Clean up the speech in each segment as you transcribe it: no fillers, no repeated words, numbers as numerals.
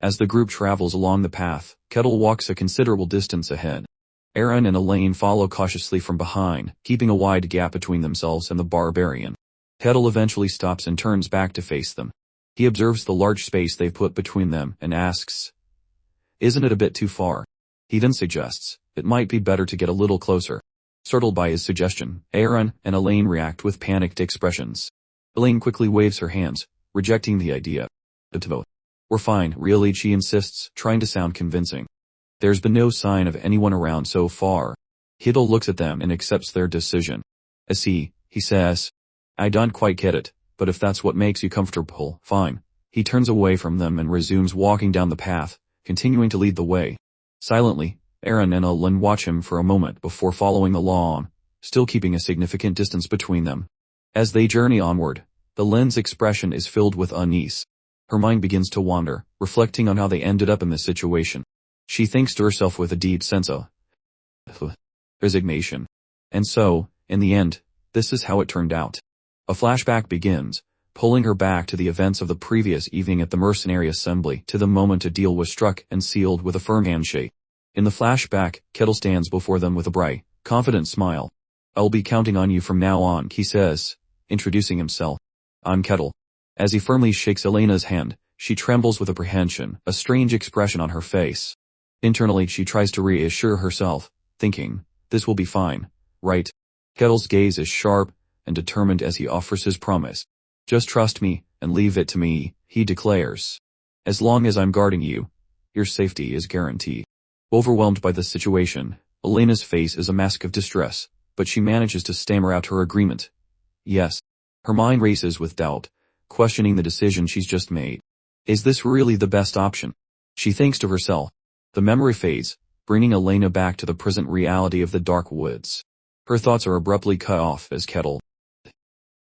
As the group travels along the path, Kettle walks a considerable distance ahead. Aaron and Elaine follow cautiously from behind, keeping a wide gap between themselves and the Barbarian. Kettle eventually stops and turns back to face them. He observes the large space they've put between them and asks, "Isn't it a bit too far?" He then suggests, "It might be better to get a little closer." Startled by his suggestion, Aaron and Elaine react with panicked expressions. Elaine quickly waves her hands, rejecting the idea. "We're fine, really," she insists, trying to sound convincing. There's been no sign of anyone around so far. Kettle looks at them and accepts their decision. "I see," he says. "I don't quite get it, but if that's what makes you comfortable, fine." He turns away from them and resumes walking down the path, continuing to lead the way. Silently, Aaron and Elaine watch him for a moment before following along, still keeping a significant distance between them. As they journey onward, Elaine's expression is filled with unease. Her mind begins to wander, reflecting on how they ended up in this situation. She thinks to herself with a deep sense of resignation. And so, in the end, this is how it turned out. A flashback begins, pulling her back to the events of the previous evening at the mercenary assembly, to the moment a deal was struck and sealed with a firm handshake. In the flashback, Kettle stands before them with a bright, confident smile. "I'll be counting on you from now on," he says, introducing himself. "I'm Kettle." As he firmly shakes Elena's hand, she trembles with apprehension, a strange expression on her face. Internally she tries to reassure herself, thinking, "This will be fine, right?" Kettle's gaze is sharp and determined as he offers his promise. "Just trust me, and leave it to me," he declares. "As long as I'm guarding you, your safety is guaranteed." Overwhelmed by the situation, Elena's face is a mask of distress, but she manages to stammer out her agreement. "Yes." Her mind races with doubt, questioning the decision she's just made. Is this really the best option? She thinks to herself. The memory fades, bringing Elena back to the present reality of the dark woods. Her thoughts are abruptly cut off as Kettle.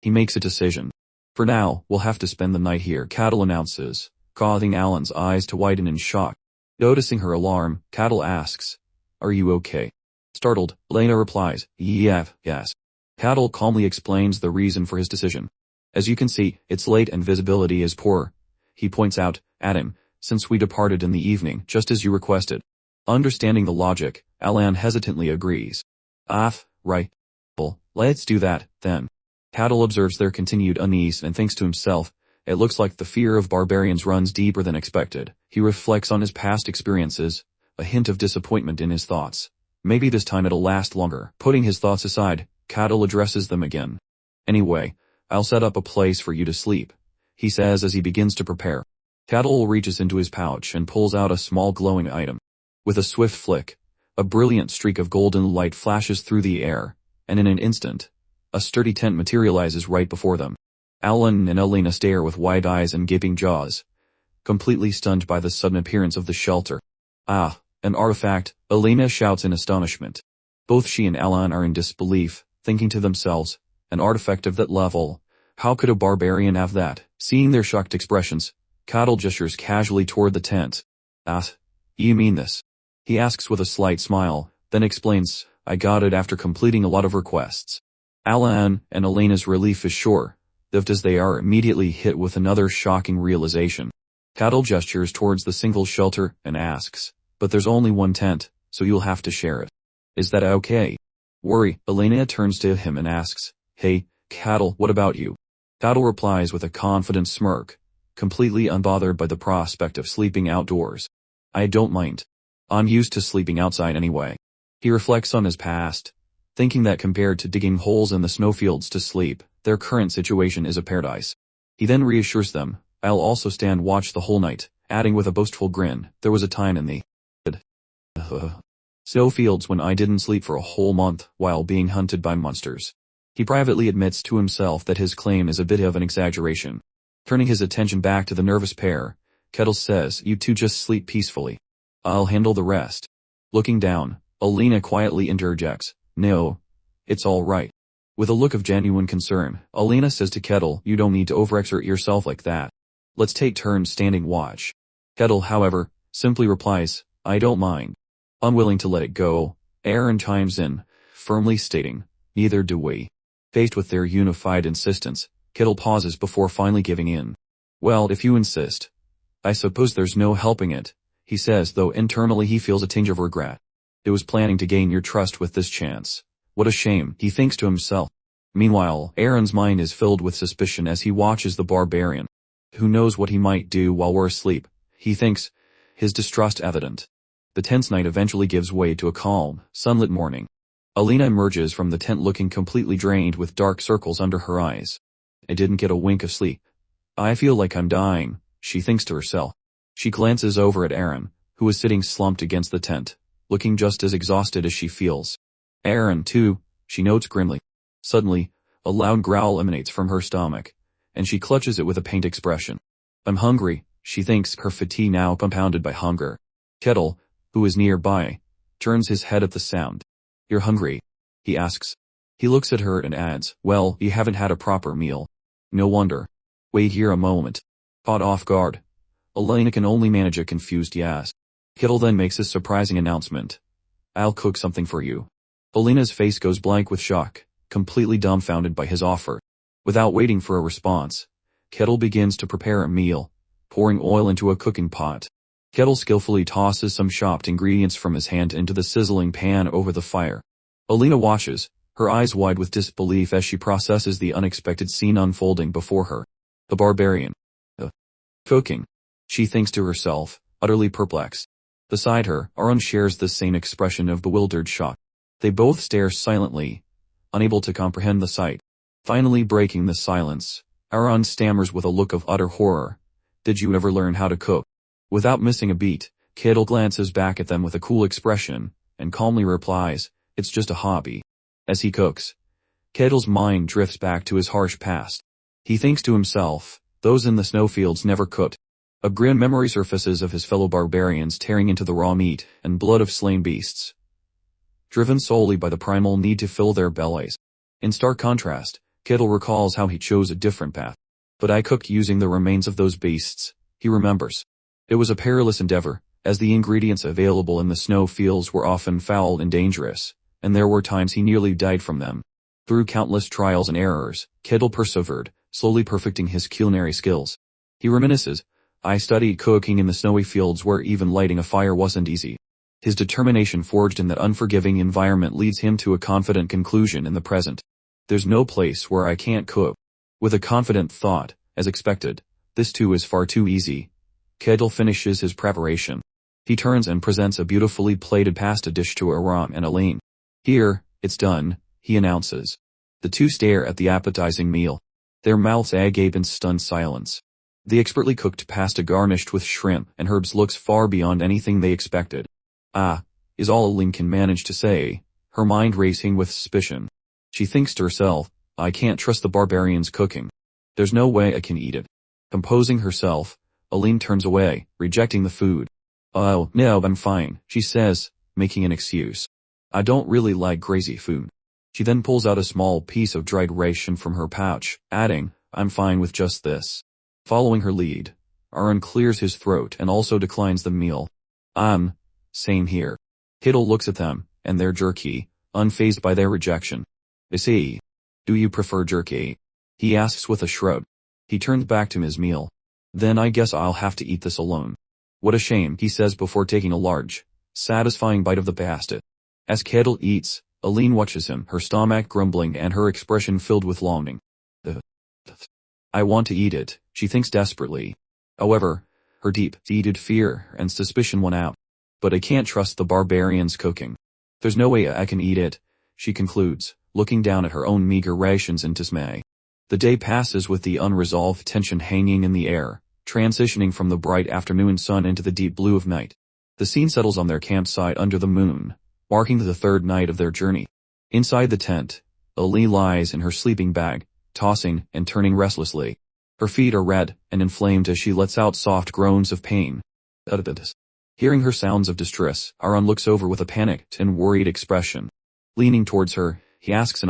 He makes a decision. "For now, we'll have to spend the night here," Kettle announces, causing Alan's eyes to widen in shock. Noticing her alarm, Kettle asks, "Are you okay?" Startled, Elena replies, Yes. Kettle calmly explains the reason for his decision. "As you can see, it's late and visibility is poor," he points out, adding, "since we departed in the evening, just as you requested." Understanding the logic, Alan hesitantly agrees. Right. Well, let's do that, then." Kettle observes their continued unease and thinks to himself, "It looks like the fear of barbarians runs deeper than expected." He reflects on his past experiences, a hint of disappointment in his thoughts. Maybe this time it'll last longer. Putting his thoughts aside, Kettle addresses them again. "Anyway, I'll set up a place for you to sleep," he says as he begins to prepare. Kettle reaches into his pouch and pulls out a small glowing item. With a swift flick, a brilliant streak of golden light flashes through the air, and in an instant, a sturdy tent materializes right before them. Alan and Elena stare with wide eyes and gaping jaws, completely stunned by the sudden appearance of the shelter. "Ah, an artifact," Elena shouts in astonishment. Both she and Alan are in disbelief, thinking to themselves, "An artifact of that level? How could a barbarian have that?" Seeing their shocked expressions, Kettle gestures casually toward the tent. You mean this?" he asks with a slight smile, then explains, "I got it after completing a lot of requests." Alan and Elena's relief is short-lived as they are immediately hit with another shocking realization. Kettle gestures towards the single shelter and asks, "But there's only one tent, so you'll have to share it. Is that okay?" Worry, Elena turns to him and asks, "Hey, Kettle, what about you?" Kettle replies with a confident smirk, completely unbothered by the prospect of sleeping outdoors. "I don't mind. I'm used to sleeping outside anyway." He reflects on his past, thinking that compared to digging holes in the snowfields to sleep, their current situation is a paradise. He then reassures them, "I'll also stand watch the whole night," adding with a boastful grin, "There was a time in the snowfields when I didn't sleep for a whole month while being hunted by monsters." He privately admits to himself that his claim is a bit of an exaggeration. Turning his attention back to the nervous pair, Kettle says, "You two just sleep peacefully. I'll handle the rest." Looking down, Elena quietly interjects, "No, it's all right." With a look of genuine concern, Elena says to Kettle, "You don't need to overexert yourself like that. Let's take turns standing watch." Kettle, however, simply replies, "I don't mind." Unwilling to let it go, Aaron chimes in, firmly stating, "Neither do we." Faced with their unified insistence, Kettle pauses before finally giving in. "Well, if you insist, I suppose there's no helping it, he says, though internally he feels a tinge of regret. It was planning to gain your trust with this chance. What a shame, he thinks to himself. Meanwhile, Aaron's mind is filled with suspicion as he watches the barbarian. Who knows what he might do while we're asleep, he thinks, his distrust evident. The tense night eventually gives way to a calm, sunlit morning. Alina emerges from the tent looking completely drained with dark circles under her eyes. I didn't get a wink of sleep. I feel like I'm dying, she thinks to herself. She glances over at Aaron, who is sitting slumped against the tent, looking just as exhausted as she feels. Aaron, too, she notes grimly. Suddenly, a loud growl emanates from her stomach, and she clutches it with a pained expression. I'm hungry, she thinks, her fatigue now compounded by hunger. Kettle, who is nearby, turns his head at the sound. You're hungry? He asks. He looks at her and adds, well, you haven't had a proper meal. No wonder. Wait here a moment. Caught off guard, Alina can only manage a confused yes. Kettle then makes his surprising announcement. I'll cook something for you. Alina's face goes blank with shock, completely dumbfounded by his offer. Without waiting for a response, Kettle begins to prepare a meal, pouring oil into a cooking pot. Kettle skillfully tosses some chopped ingredients from his hand into the sizzling pan over the fire. Alina watches, her eyes wide with disbelief as she processes the unexpected scene unfolding before her. The barbarian. Cooking. She thinks to herself, utterly perplexed. Beside her, Aaron shares the same expression of bewildered shock. They both stare silently, unable to comprehend the sight. Finally breaking the silence, Aaron stammers with a look of utter horror. Did you ever learn how to cook? Without missing a beat, Kettle glances back at them with a cool expression, and calmly replies, it's just a hobby. As he cooks, Kettle's mind drifts back to his harsh past. He thinks to himself, those in the snowfields never cooked. A grim memory surfaces of his fellow barbarians tearing into the raw meat and blood of slain beasts, driven solely by the primal need to fill their bellies. In stark contrast, Kettle recalls how he chose a different path. But I cooked using the remains of those beasts, he remembers. It was a perilous endeavor, as the ingredients available in the snow fields were often foul and dangerous, and there were times he nearly died from them. Through countless trials and errors, Kettle persevered, slowly perfecting his culinary skills. He reminisces, I studied cooking in the snowy fields where even lighting a fire wasn't easy. His determination forged in that unforgiving environment leads him to a confident conclusion in the present. There's no place where I can't cook. With a confident thought, as expected, this too is far too easy. Kettle finishes his preparation. He turns and presents a beautifully plated pasta dish to Aaron and Aline. Here, it's done, he announces. The two stare at the appetizing meal. Their mouths agape in stunned silence. The expertly cooked pasta garnished with shrimp and herbs looks far beyond anything they expected. Ah, is all Aline can manage to say, her mind racing with suspicion. She thinks to herself, I can't trust the barbarian's cooking. There's no way I can eat it. Composing herself, Aline turns away, rejecting the food. Oh, no, I'm fine, she says, making an excuse. I don't really like crazy food. She then pulls out a small piece of dried ration from her pouch, adding, I'm fine with just this. Following her lead, Aaron clears his throat and also declines the meal. Same here. Kettle looks at them, and they're jerky, unfazed by their rejection. I see. Do you prefer jerky? He asks with a shrug. He turns back to his meal. Then I guess I'll have to eat this alone. What a shame, he says before taking a large, satisfying bite of the pasta. As Kettle eats, Aline watches him, her stomach grumbling and her expression filled with longing. I want to eat it, she thinks desperately. However, her deep-seated fear and suspicion won out. But I can't trust the barbarian's cooking. There's no way I can eat it, she concludes, looking down at her own meager rations in dismay. The day passes with the unresolved tension hanging in the air, transitioning from the bright afternoon sun into the deep blue of night. The scene settles on their campsite under the moon, marking the third night of their journey. Inside the tent, Aline lies in her sleeping bag, tossing and turning restlessly. Her feet are red and inflamed as she lets out soft groans of pain. Hearing her sounds of distress, Aaron looks over with a panicked and worried expression. Leaning towards her, he asks in